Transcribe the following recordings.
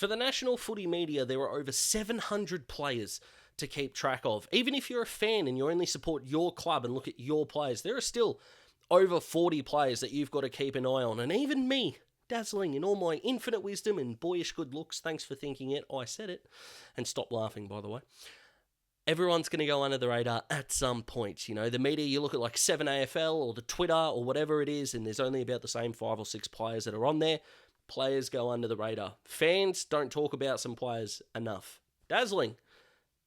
For the national footy media, there are over 700 players to keep track of. Even if you're a fan and you only support your club and look at your players, there are still over 40 players that you've got to keep an eye on. And even me, dazzling in all my infinite wisdom and boyish good looks, thanks for thinking it, I said it. And stop laughing, by the way. Everyone's going to go under the radar at some point. You know, the media, you look at like 7AFL or the Twitter or whatever it is, and there's only about the same 5 or 6 players that are on there. Players go under the radar. Fans don't talk about some players enough. Dazzling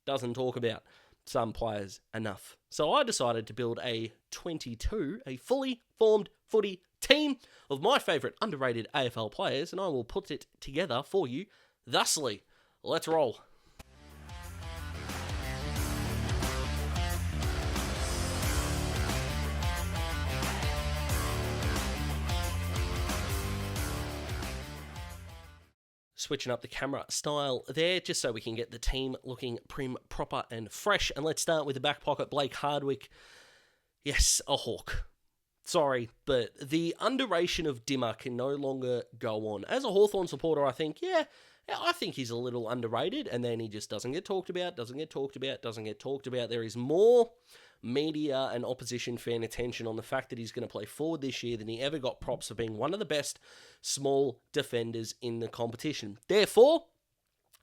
doesn't talk about some players enough. So I decided to build a fully formed footy team of my favourite underrated AFL players, and I will put it together for you thusly. Let's roll. Switching up the camera style there, just so we can get the team looking prim, proper, and fresh. And let's start with the back pocket, Blake Hardwick. Yes, a hawk. Sorry, but the underration of Dimmer can no longer go on. As a Hawthorn supporter, I think, I think he's a little underrated, and then he just doesn't get talked about. There is more media and opposition fan attention on the fact that he's going to play forward this year than he ever got props for being one of the best small defenders in the competition. Therefore,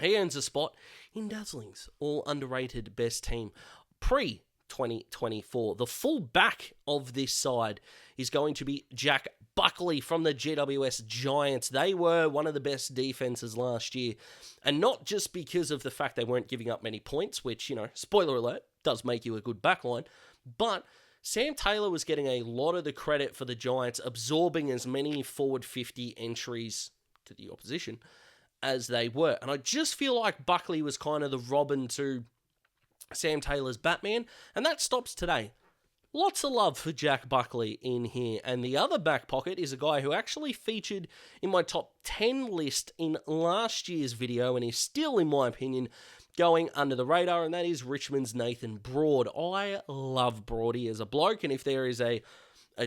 he earns a spot in Dazzling's all underrated best team pre-2024. The full back of this side is going to be Jack Buckley from the GWS Giants. They were one of the best defenses last year, and not just because of the fact they weren't giving up many points, which, you know, spoiler alert, does make you a good backline, but Sam Taylor was getting a lot of the credit for the Giants absorbing as many forward 50 entries to the opposition as they were. And I just feel like Buckley was kind of the Robin to Sam Taylor's Batman, and that stops today. Lots of love for Jack Buckley in here. And the other back pocket is a guy who actually featured in my top 10 list in last year's video and is still, in my opinion, going under the radar, and that is Richmond's Nathan Broad. I love Broady as a bloke, and if there is a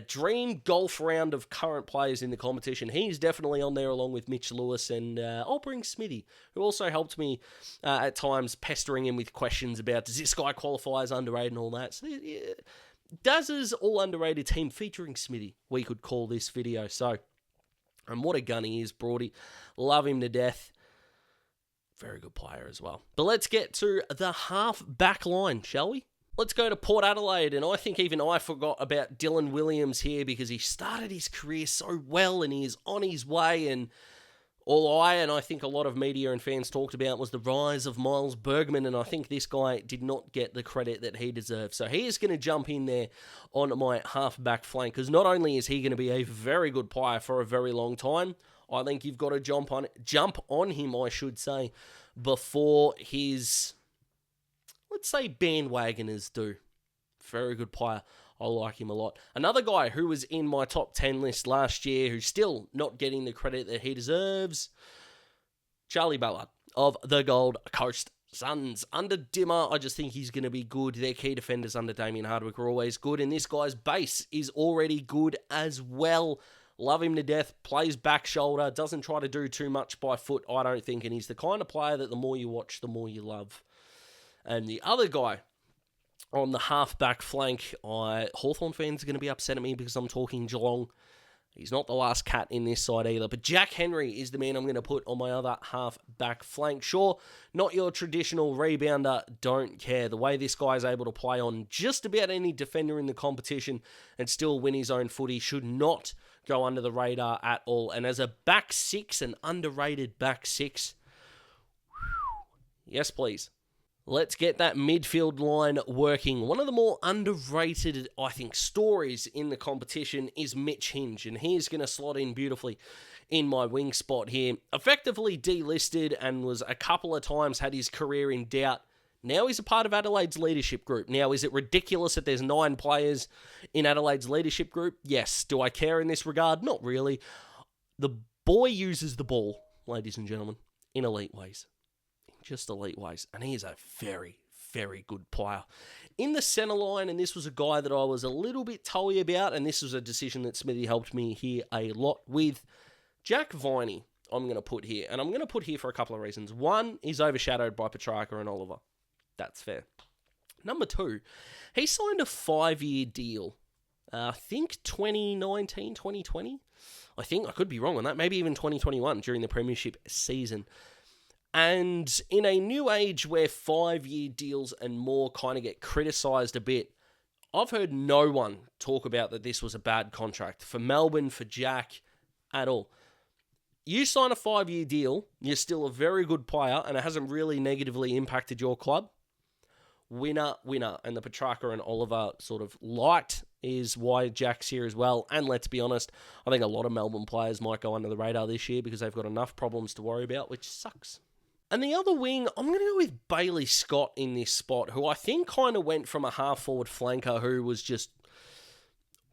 dream golf round of current players in the competition, he's definitely on there along with Mitch Lewis, and I'll bring Smithy, who also helped me at times pestering him with questions about does this guy qualify as underrated and all that. So, Daz's all underrated team featuring Smithy, we could call this video. So, and what a gun he is, Broady. Love him to death. Very good player as well. But let's get to the half-back line, shall we? Let's go to Port Adelaide, and I think even I forgot about Dylan Williams here because he started his career so well and he is on his way, and all I think a lot of media and fans talked about was the rise of Miles Bergman, and I think this guy did not get the credit that he deserves. So he is going to jump in there on my half-back flank because not only is he going to be a very good player for a very long time, I think you've got to jump on him, I should say, before his, let's say, bandwagoners do. Very good player. I like him a lot. Another guy who was in my top 10 list last year, who's still not getting the credit that he deserves, Charlie Ballard of the Gold Coast Suns. Under Dimmer, I just think he's going to be good. Their key defenders under Damien Hardwick are always good, and this guy's base is already good as well. Love him to death, plays back shoulder, doesn't try to do too much by foot, I don't think, and he's the kind of player that the more you watch, the more you love. And the other guy on the half-back flank, Hawthorn fans are going to be upset at me because I'm talking Geelong. He's not the last cat in this side either, but Jack Henry is the man I'm going to put on my other half-back flank. Sure, not your traditional rebounder, don't care. The way this guy is able to play on just about any defender in the competition and still win his own footy should not go under the radar at all. And as a back six, an underrated back six, yes please. Let's get that midfield line working. One of the more underrated, I think, stories in the competition is Mitch Hinge, and he's going to slot in beautifully in my wing spot here. Effectively delisted and was a couple of times had his career in doubt. Now he's a part of Adelaide's leadership group. Now, is it ridiculous that there's 9 players in Adelaide's leadership group? Yes. Do I care in this regard? Not really. The boy uses the ball, ladies and gentlemen, in elite ways. Just elite ways. And he is a very, very good player. In the centre line, and this was a guy that I was a little bit toey about, and this was a decision that Smithy helped me here a lot with, Jack Viney I'm going to put here. And I'm going to put here for a couple of reasons. One, he's overshadowed by Petrarca and Oliver. That's fair. Number two, he signed a 5-year deal. I think 2019, 2020. I think I could be wrong on that. Maybe even 2021 during the Premiership season. And in a new age where 5-year deals and more kind of get criticised a bit, I've heard no one talk about that this was a bad contract for Melbourne, for Jack, at all. You sign a 5-year deal, you're still a very good player, and it hasn't really negatively impacted your club. Winner, winner. And the Petrarca and Oliver sort of light is why Jack's here as well. And let's be honest, I think a lot of Melbourne players might go under the radar this year because they've got enough problems to worry about, which sucks. And the other wing, I'm going to go with Bailey Scott in this spot, who I think kind of went from a half-forward flanker who was just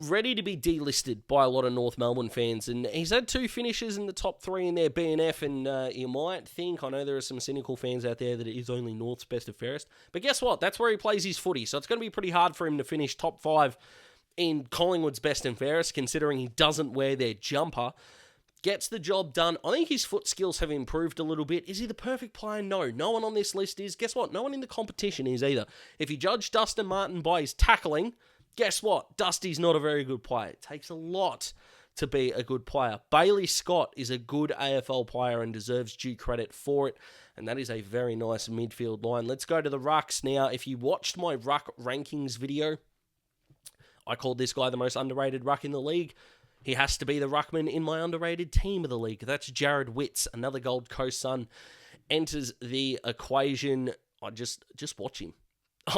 ready to be delisted by a lot of North Melbourne fans. And he's had 2 finishes in the top 3 in their BNF, and you might think, I know there are some cynical fans out there, that it is only North's best and fairest. But guess what? That's where he plays his footy. So it's going to be pretty hard for him to finish top 5 in Collingwood's best and fairest, considering he doesn't wear their jumper. Gets the job done. I think his foot skills have improved a little bit. Is he the perfect player? No. No one on this list is. Guess what? No one in the competition is either. If you judge Dustin Martin by his tackling, guess what? Dusty's not a very good player. It takes a lot to be a good player. Bailey Scott is a good AFL player and deserves due credit for it. And that is a very nice midfield line. Let's go to the rucks now. If you watched my ruck rankings video, I called this guy the most underrated ruck in the league. He has to be the ruckman in my underrated team of the league. That's Jared Witts, another Gold Coast son, enters the equation. I just watch him.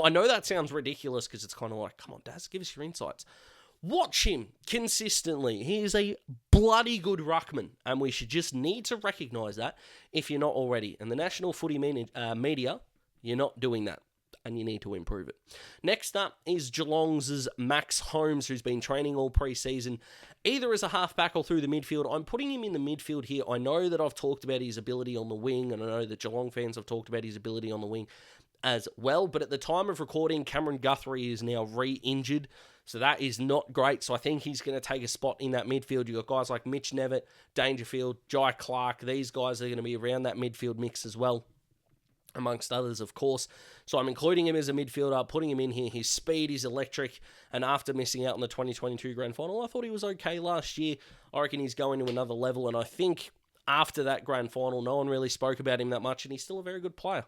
I know that sounds ridiculous because it's kind of like, come on, Daz, give us your insights. Watch him consistently. He is a bloody good ruckman, and we should just need to recognise that if you're not already. And the National Footy Media, you're not doing that, and you need to improve it. Next up is Geelong's Max Holmes, who's been training all pre-season, either as a halfback or through the midfield. I'm putting him in the midfield here. I know that I've talked about his ability on the wing, and I know that Geelong fans have talked about his ability on the wing as well, but at the time of recording, Cameron Guthrie is now re-injured, so that is not great. So I think he's going to take a spot in that midfield. You've got guys like Mitch Nevitt, Dangerfield, Jai Clark. These guys are going to be around that midfield mix as well, amongst others, of course. So I'm including him as a midfielder, putting him in here. His speed is electric, and after missing out on the 2022 Grand Final, I thought he was okay last year. I reckon he's going to another level, and I think after that Grand Final, no one really spoke about him that much, and he's still a very good player.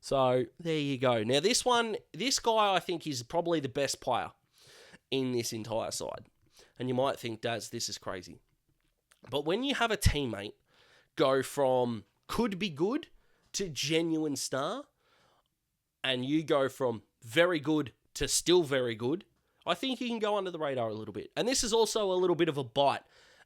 So there you go. Now this guy I think is probably the best player in this entire side. And you might think, Daz, this is crazy. But when you have a teammate go from could be good to genuine star, and you go from very good to still very good, I think you can go under the radar a little bit. And this is also a little bit of a bite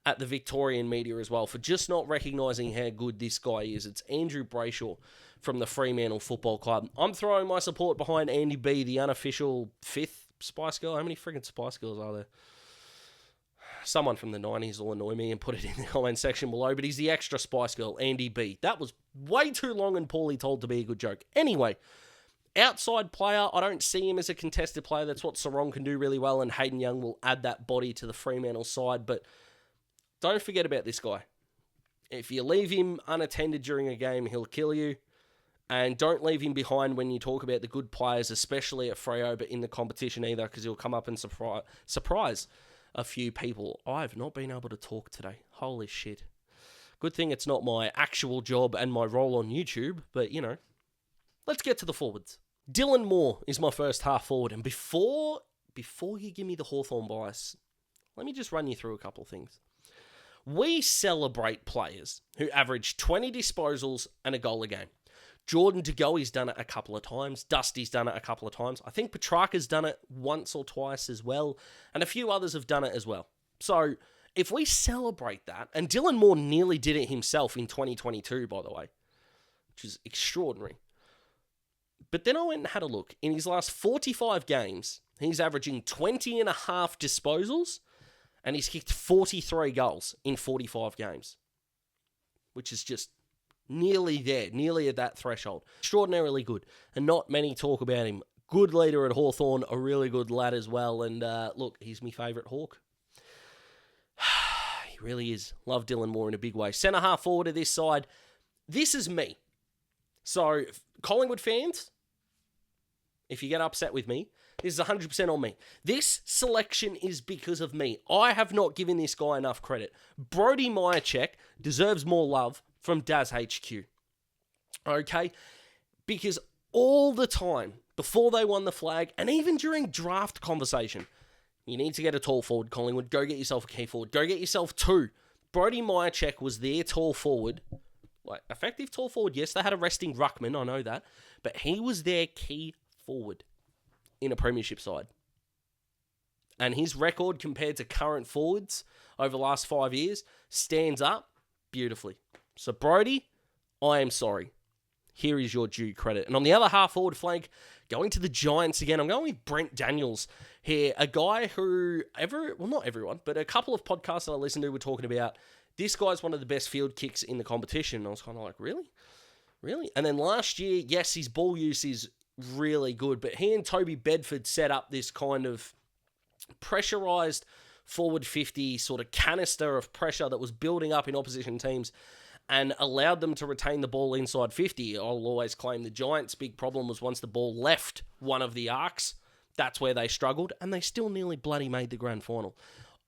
at the Victorian media as well for just not recognising how good this guy is. It's Andrew Brayshaw from the Fremantle Football Club. I'm throwing my support behind Andy B, the unofficial 5th Spice Girl. How many friggin' Spice Girls are there? Someone from the 90s will annoy me and put it in the comment section below, but he's the extra Spice Girl, Andy B. That was way too long and poorly told to be a good joke. Anyway, outside player, I don't see him as a contested player. That's what Sarong can do really well, and Hayden Young will add that body to the Fremantle side, but don't forget about this guy. If you leave him unattended during a game, he'll kill you. And don't leave him behind when you talk about the good players, especially at Freo, but in the competition either, because he'll come up and surprise a few people. I've not been able to talk today. Holy shit. Good thing it's not my actual job and my role on YouTube, but, you know, let's get to the forwards. Dylan Moore is my first half forward, and before you give me the Hawthorn bias, let me just run you through a couple of things. We celebrate players who average 20 disposals and a goal a game. Jordan De Goey's done it a couple of times. Dusty's done it a couple of times. I think Petrarca's done it once or twice as well. And a few others have done it as well. So if we celebrate that, and Dylan Moore nearly did it himself in 2022, by the way, which is extraordinary. But then I went and had a look. In his last 45 games, he's averaging 20 and a half disposals, and he's kicked 43 goals in 45 games, which is just nearly there, nearly at that threshold. Extraordinarily good, and not many talk about him. Good leader at Hawthorn, a really good lad as well, and look, he's my favourite Hawk. He really is. Love Dylan Moore in a big way. Centre half forward of this side. This is me. So, Collingwood fans, if you get upset with me, this is 100% on me. This selection is because of me. I have not given this guy enough credit. Brody Myercheck deserves more love from Daz HQ. Okay? Because all the time, before they won the flag, and even during draft conversation, you need to get a tall forward, Collingwood. Go get yourself a key forward. Go get yourself two. Brody Myercheck was their tall forward. Like, effective tall forward, yes, they had a resting ruckman, I know that. But he was their key forward in a premiership side. And his record compared to current forwards over the last 5 years stands up beautifully. So, Brody, I am sorry. Here is your due credit. And on the other half forward flank, going to the Giants again, I'm going with Brent Daniels here. A guy who, not everyone, but a couple of podcasts that I listened to were talking about, this guy's one of the best field kicks in the competition. And I was kind of like, really? Really? And then last year, yes, his ball use is really good, but he and Toby Bedford set up this kind of pressurized forward 50 sort of canister of pressure that was building up in opposition teams and allowed them to retain the ball inside 50. I'll always claim the Giants' big problem was once the ball left one of the arcs, that's where they struggled, and they still nearly bloody made the grand final.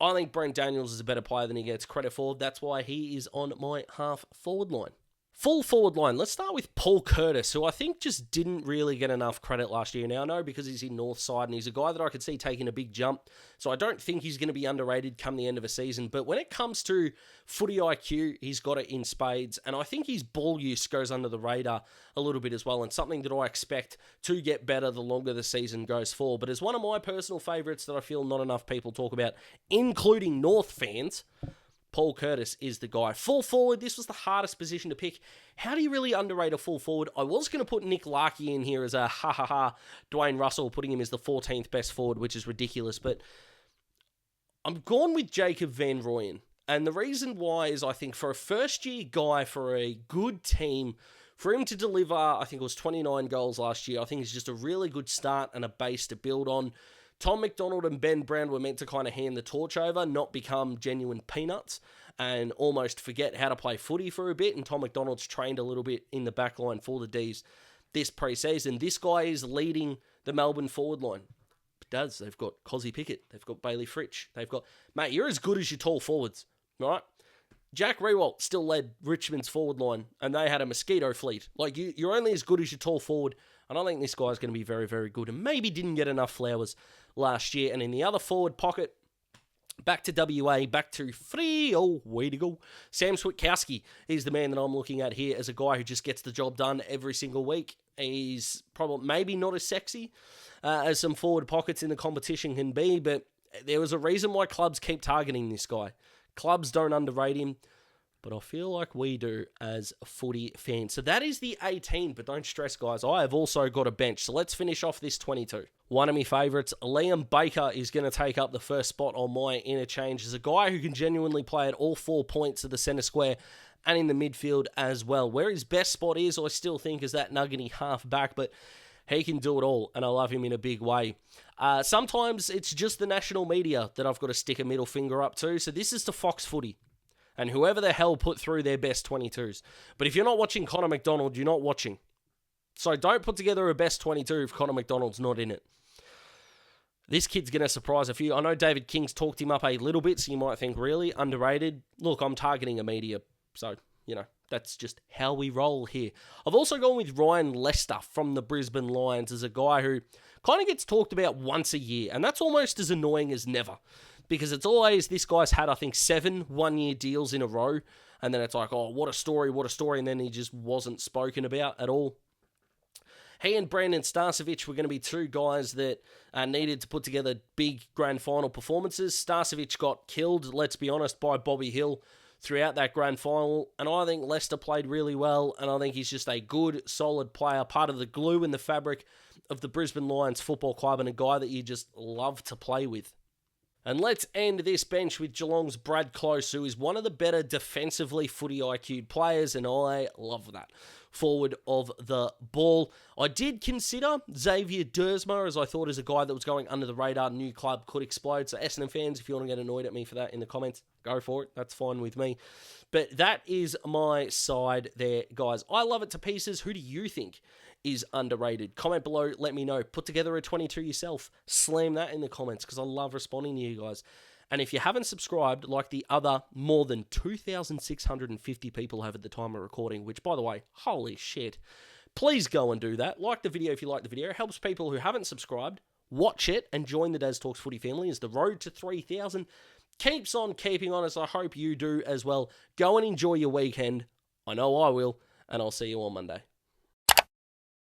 I think Brent Daniels is a better player than he gets credit for. That's why he is on my half forward line. Full forward line. Let's start with Paul Curtis, who I think just didn't really get enough credit last year. Now, I know because he's in Northside and he's a guy that I could see taking a big jump, so I don't think he's going to be underrated come the end of a season. But when it comes to footy IQ, he's got it in spades, and I think his ball use goes under the radar a little bit as well, and something that I expect to get better the longer the season goes forward. But as one of my personal favourites that I feel not enough people talk about, including North fans, Paul Curtis is the guy. Full forward, this was the hardest position to pick. How do you really underrate a full forward? I was going to put Nick Larkey in here as a ha-ha-ha. Dwayne Russell, putting him as the 14th best forward, which is ridiculous. But I'm gone with Jacob Van Rooyen. And the reason why is I think for a first-year guy, for a good team, for him to deliver, I think it was 29 goals last year, I think it's just a really good start and a base to build on. Tom McDonald and Ben Brown were meant to kind of hand the torch over, not become genuine peanuts, and almost forget how to play footy for a bit. And Tom McDonald's trained a little bit in the back line for the Ds this pre-season. This guy is leading the Melbourne forward line. It does. They've got Cozzy Pickett. They've got Bailey Fritsch. They've got... Mate, you're as good as your tall forwards, right? Jack Riewoldt still led Richmond's forward line, and they had a mosquito fleet. Like, you're only as good as your tall forward, and I think this guy's going to be very, very good, and maybe didn't get enough flowers last year. And in the other forward pocket, back to WA, back to way to go. Sam Switkowski is the man that I'm looking at here as a guy who just gets the job done every single week. He's probably maybe not as sexy as some forward pockets in the competition can be, but there was a reason why clubs keep targeting this guy. Clubs don't underrate him, but I feel like we do as footy fans. So that is the 18, but don't stress, guys. I have also got a bench, so let's finish off this 22. One of my favourites, Liam Baker, is going to take up the first spot on my interchange as a guy who can genuinely play at all 4 points of the centre square and in the midfield as well. Where his best spot is, I still think, is that nuggety half back, but he can do it all, and I love him in a big way. Sometimes it's just the national media that I've got to stick a middle finger up to, so this is to Fox Footy. And whoever the hell put through their best 22s. But if you're not watching Connor McDonald, you're not watching. So don't put together a best 22 if Connor McDonald's not in it. This kid's going to surprise a few. I know David King's talked him up a little bit, so you might think, really? Underrated? Look, I'm targeting a media, so, that's just how we roll here. I've also gone with Ryan Lester from the Brisbane Lions as a guy who kind of gets talked about once a year, and that's almost as annoying as never. Because it's always, this guy's had, I think, 7 one-year deals in a row. And then it's like, oh, what a story. And then he just wasn't spoken about at all. He and Brandon Starcevich were going to be 2 guys that needed to put together big grand final performances. Starcevich got killed, let's be honest, by Bobby Hill throughout that grand final. And I think Lester played really well. And I think he's just a good, solid player, part of the glue in the fabric of the Brisbane Lions Football Club, and a guy that you just love to play with. And let's end this bench with Geelong's Brad Close, who is one of the better defensively footy IQ'd players, and I love that. Forward of the ball. I did consider Xavier Dersma, as I thought is a guy that was going under the radar, new club, could explode. So Essendon fans, if you want to get annoyed at me for that in the comments, go for it. That's fine with me. But that is my side there, guys. I love it to pieces. Who do you think is underrated? Comment below, let me know. Put together a 22 yourself. Slam that in the comments because I love responding to you guys. And if you haven't subscribed, like the other more than 2,650 have at the time of recording, which, by the way, holy shit, please go and do that. Like the video if you like the video. It helps people who haven't subscribed watch it and join the Daz Talks Footy family as the road to 3,000 keeps on keeping on, as I hope you do as well. Go and enjoy your weekend. I know I will, and I'll see you on Monday.